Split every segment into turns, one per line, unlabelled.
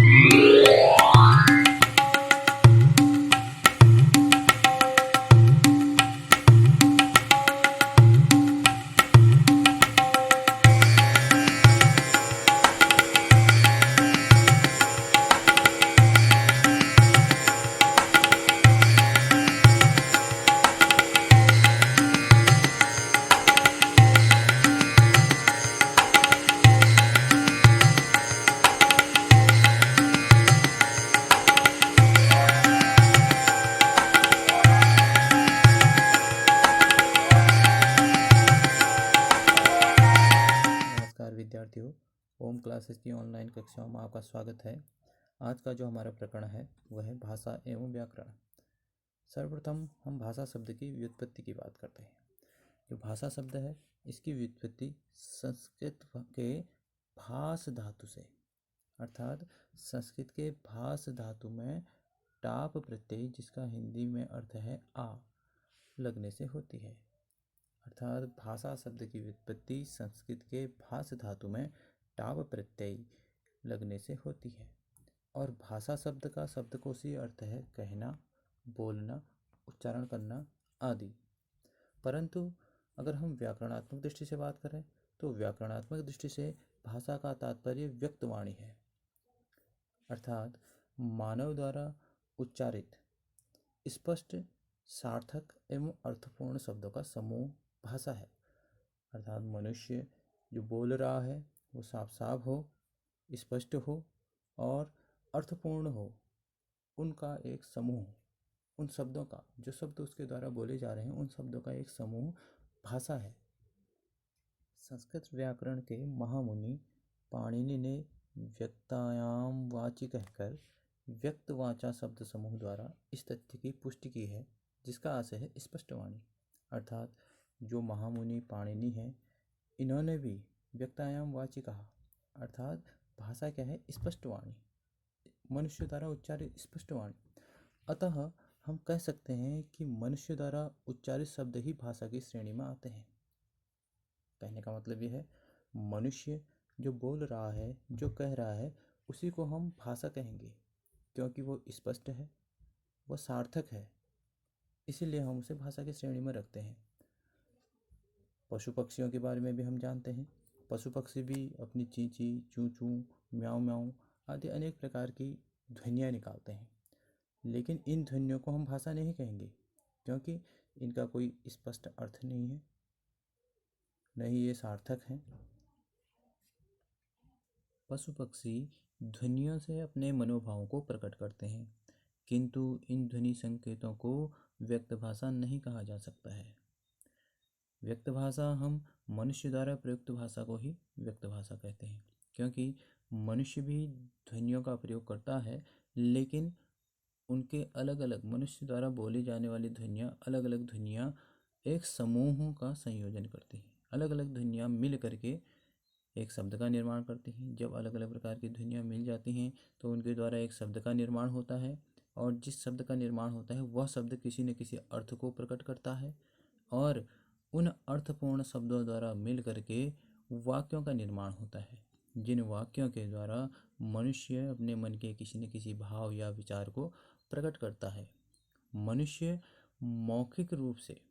नमस्कार विद्यार्थियों, ओम क्लासेस की ऑनलाइन कक्षाओं में आपका स्वागत है। आज का जो हमारा प्रकरण है वह है भाषा एवं व्याकरण। सर्वप्रथम हम भाषा शब्द की व्युत्पत्ति की बात करते हैं। जो भाषा शब्द है इसकी व्युत्पत्ति संस्कृत के भास धातु से, अर्थात संस्कृत के भास धातु में टाप प्रत्यय, जिसका हिंदी में अर्थ है आ, लगने से होती है। अर्थात भाषा शब्द की व्युत्पत्ति संस्कृत के भास धातु में टाप प्रत्यय लगने से होती है। और भाषा शब्द का शब्दकोशीय अर्थ है कहना, बोलना, उच्चारण करना आदि। परंतु अगर हम व्याकरणात्मक दृष्टि से बात करें तो व्याकरणात्मक दृष्टि से भाषा का तात्पर्य व्यक्तवाणी है, अर्थात मानव द्वारा उच्चारित स्पष्ट, सार्थक एवं अर्थपूर्ण शब्दों का समूह भाषा है। अर्थात मनुष्य जो बोल रहा है वो साफ साफ हो, स्पष्ट हो और अर्थपूर्ण हो, उनका एक समूह, उन शब्दों का, जो शब्द उसके द्वारा बोले जा रहे हैं उन शब्दों का एक समूह भाषा है। संस्कृत व्याकरण के महामुनि पाणिनि ने व्यक्तायाम वाची कहकर व्यक्त वाचा शब्द समूह द्वारा इस तथ्य की पुष्टि की है जिसका आशय है स्पष्टवाणी। अर्थात जो महामुनि पाणिनि हैं इन्होंने भी व्यक्तायाम वाची कहा, अर्थात भाषा क्या है? स्पष्टवाणी, मनुष्य द्वारा उच्चारित स्पष्टवाणी। अतः हम कह सकते हैं कि मनुष्य द्वारा उच्चारित शब्द ही भाषा की श्रेणी में आते हैं। कहने का मतलब यह है, मनुष्य जो बोल रहा है, जो कह रहा है, उसी को हम भाषा कहेंगे, क्योंकि वो स्पष्ट है, वो सार्थक है, इसीलिए हम उसे भाषा की श्रेणी में रखते हैं। पशु पक्षियों के बारे में भी हम जानते हैं। पशु पक्षी भी अपनी ची ची, चू चू, म्याऊं म्याऊं आदि अनेक प्रकार की ध्वनियाँ निकालते हैं, लेकिन इन ध्वनियों को हम भाषा नहीं कहेंगे, क्योंकि इनका कोई स्पष्ट अर्थ नहीं है, न ही ये सार्थक हैं। पशु पक्षी ध्वनियों से अपने मनोभावों को प्रकट करते हैं, किंतु इन ध्वनि संकेतों को व्यक्त भाषा नहीं कहा जा सकता है। व्यक्त भाषा हम मनुष्य द्वारा प्रयुक्त भाषा को ही व्यक्त भाषा कहते हैं, क्योंकि मनुष्य भी ध्वनियों का प्रयोग करता है, लेकिन उनके अलग अलग, मनुष्य द्वारा बोली जाने वाली ध्वनियाँ, अलग अलग ध्वनियाँ एक समूहों का संयोजन करती हैं। अलग अलग ध्वनियाँ मिल करके एक शब्द का निर्माण करती हैं। जब अलग अलग प्रकार की ध्वनियाँ मिल जाती हैं तो उनके द्वारा एक शब्द का निर्माण होता है, और जिस शब्द का निर्माण होता है वह शब्द किसी न किसी अर्थ को प्रकट करता है, और उन अर्थपूर्ण शब्दों द्वारा मिल करके वाक्यों का निर्माण होता है, जिन वाक्यों के द्वारा मनुष्य अपने मन के किसी न किसी भाव या विचार को प्रकट करता है। मनुष्य मौखिक रूप से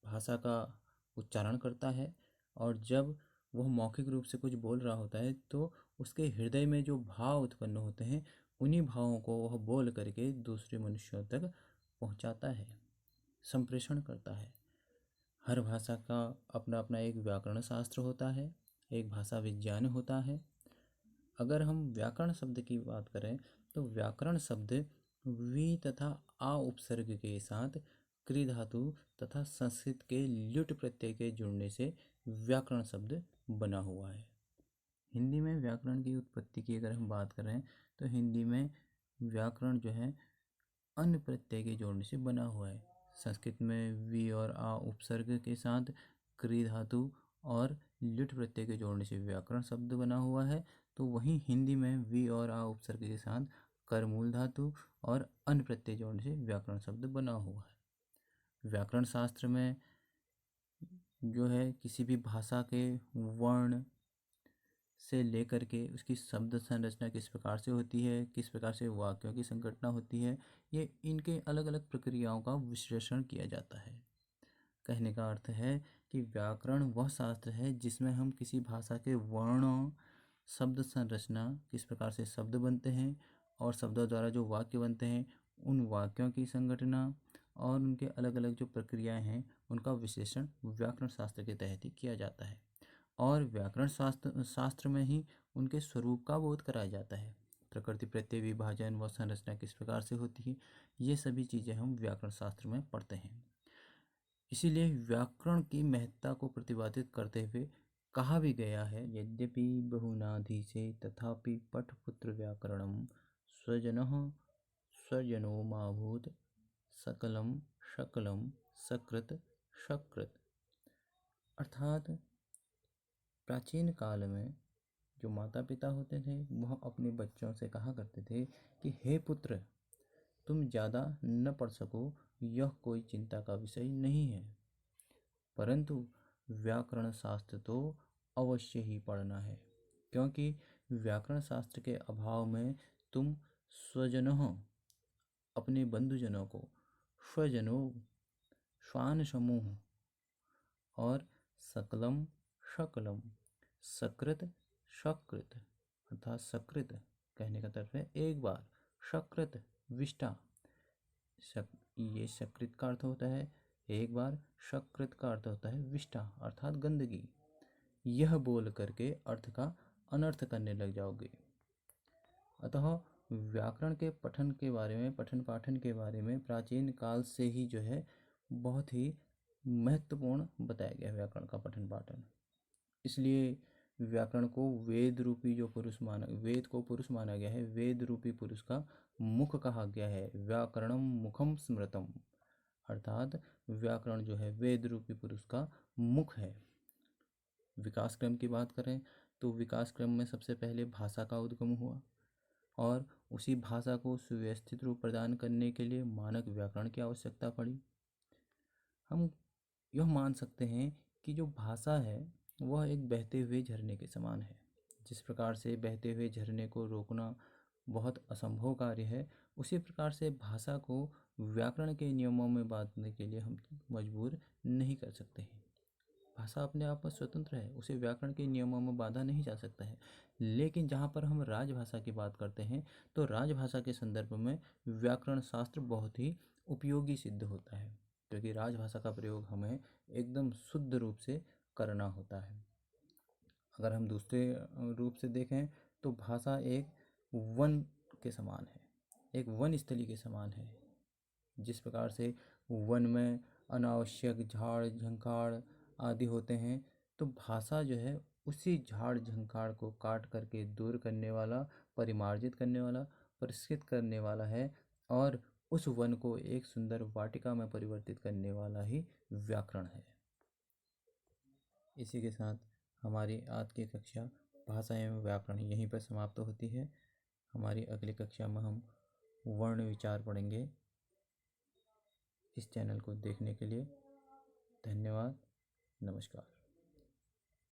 भाषा का उच्चारण करता है, और जब वह मौखिक रूप से कुछ बोल रहा होता है तो उसके हृदय में जो भाव उत्पन्न होते हैं, उन्हीं भावों को वह बोल करके दूसरे मनुष्यों तक पहुंचाता है, संप्रेषण करता है। हर भाषा का अपना अपना एक व्याकरण शास्त्र होता है, एक भाषा विज्ञान होता है। अगर हम व्याकरण शब्द की बात करें तो व्याकरण शब्द वी तथा आ उपसर्ग के साथ क्री धातु तथा संस्कृत के ल्युट प्रत्यय के जुड़ने से व्याकरण शब्द बना हुआ है। हिंदी में व्याकरण की उत्पत्ति की अगर हम बात करें तो हिंदी में व्याकरण जो है अन्य प्रत्यय के जोड़ने से बना हुआ है। संस्कृत में वी और आ उपसर्ग के साथ क्री धातु और ल्युट प्रत्यय के जोड़ने से व्याकरण शब्द बना हुआ है, तो वहीं हिंदी में वी और आ उपसर्ग के साथ कर मूल धातु और अन्य प्रत्यय जोड़ने से व्याकरण शब्द बना हुआ है। व्याकरण शास्त्र में जो है किसी भी भाषा के वर्ण, से लेकर के उसकी शब्द संरचना किस प्रकार से होती है, किस प्रकार से वाक्यों की संगठना होती है, ये इनके अलग अलग प्रक्रियाओं का विश्लेषण किया जाता है। कहने का अर्थ है कि व्याकरण वह शास्त्र है जिसमें हम किसी भाषा के वर्णों, शब्द संरचना, किस प्रकार से शब्द बनते हैं और शब्दों द्वारा जो वाक्य बनते हैं, उन वाक्यों की संगठना और उनके अलग अलग जो प्रक्रियाएं हैं उनका विश्लेषण व्याकरण शास्त्र के तहत ही किया जाता है। और व्याकरण शास्त्र में ही उनके स्वरूप का बोध कराया जाता है। प्रकृति प्रत्यय विभाजन व संरचना किस प्रकार से होती है, ये सभी चीज़ें हम व्याकरण शास्त्र में पढ़ते हैं। इसीलिए व्याकरण की महत्ता को प्रतिपादित करते हुए कहा भी गया है, यद्यपि बहुनाधि से तथापि पठपुत्र व्याकरणम स्वजनः स्वजनो माभूत सकलम शकलम सकृत शकृत। अर्थात प्राचीन काल में जो माता पिता होते थे वह अपने बच्चों से कहा करते थे कि हे पुत्र, तुम ज़्यादा न पढ़ सको यह कोई चिंता का विषय नहीं है, परंतु व्याकरण शास्त्र तो अवश्य ही पढ़ना है, क्योंकि व्याकरण शास्त्र के अभाव में तुम स्वजनों, अपने बंधुजनों को, स्वजनों, श्वान समूह, और सकलम शकलम सकृत शकृत, अर्थात सकृत कहने का अर्थ है एक बार, शकृत विष्टा, ये सकृत का अर्थ होता है एक बार, शकृत का अर्थ होता है विष्टा अर्थात गंदगी। यह बोल करके अर्थ का अनर्थ करने लग जाओगे। अतः व्याकरण के पठन के बारे में, पठन पाठन के बारे में प्राचीन काल से ही जो है बहुत ही महत्वपूर्ण बताया गया है व्याकरण का पठन पाठन। इसलिए व्याकरण को वेद रूपी जो पुरुष माना, वेद को पुरुष माना गया है, वेद रूपी पुरुष का मुख कहा गया है। व्याकरणम मुखम स्मृतम, अर्थात व्याकरण जो है वेद रूपी पुरुष का मुख है। विकास क्रम की बात करें तो विकास क्रम में सबसे पहले भाषा का उद्गम हुआ और उसी भाषा को सुव्यवस्थित रूप प्रदान करने के लिए मानक व्याकरण की आवश्यकता पड़ी। हम यह मान सकते हैं कि जो भाषा है वह एक बहते हुए झरने के समान है। जिस प्रकार से बहते हुए झरने को रोकना बहुत असंभव कार्य है, उसी प्रकार से भाषा को व्याकरण के नियमों में बांधने के लिए हम मजबूर नहीं कर सकते हैं। भाषा अपने आप में स्वतंत्र है, उसे व्याकरण के नियमों में बांधा नहीं जा सकता है। लेकिन जहाँ पर हम राजभाषा की बात करते हैं तो राजभाषा के संदर्भ में व्याकरण शास्त्र बहुत ही उपयोगी सिद्ध होता है, क्योंकि राजभाषा का प्रयोग हमें एकदम शुद्ध रूप से करना होता है। अगर हम दूसरे रूप से देखें तो भाषा एक वन के समान है, एक वन स्थली के समान है। जिस प्रकार से वन में अनावश्यक झाड़ झंखाड़ आदि होते हैं, तो भाषा जो है उसी झाड़ झंखाड़ को काट करके दूर करने वाला, परिमार्जित करने वाला, परिष्कृत करने वाला है और उस वन को एक सुंदर वाटिका में परिवर्तित करने वाला ही व्याकरण है। इसी के साथ हमारी आज की कक्षा भाषा एवं व्याकरण यहीं पर समाप्त होती है। हमारी अगली कक्षा में हम वर्ण विचार पढ़ेंगे। इस चैनल को देखने के लिए धन्यवाद। नमस्कार।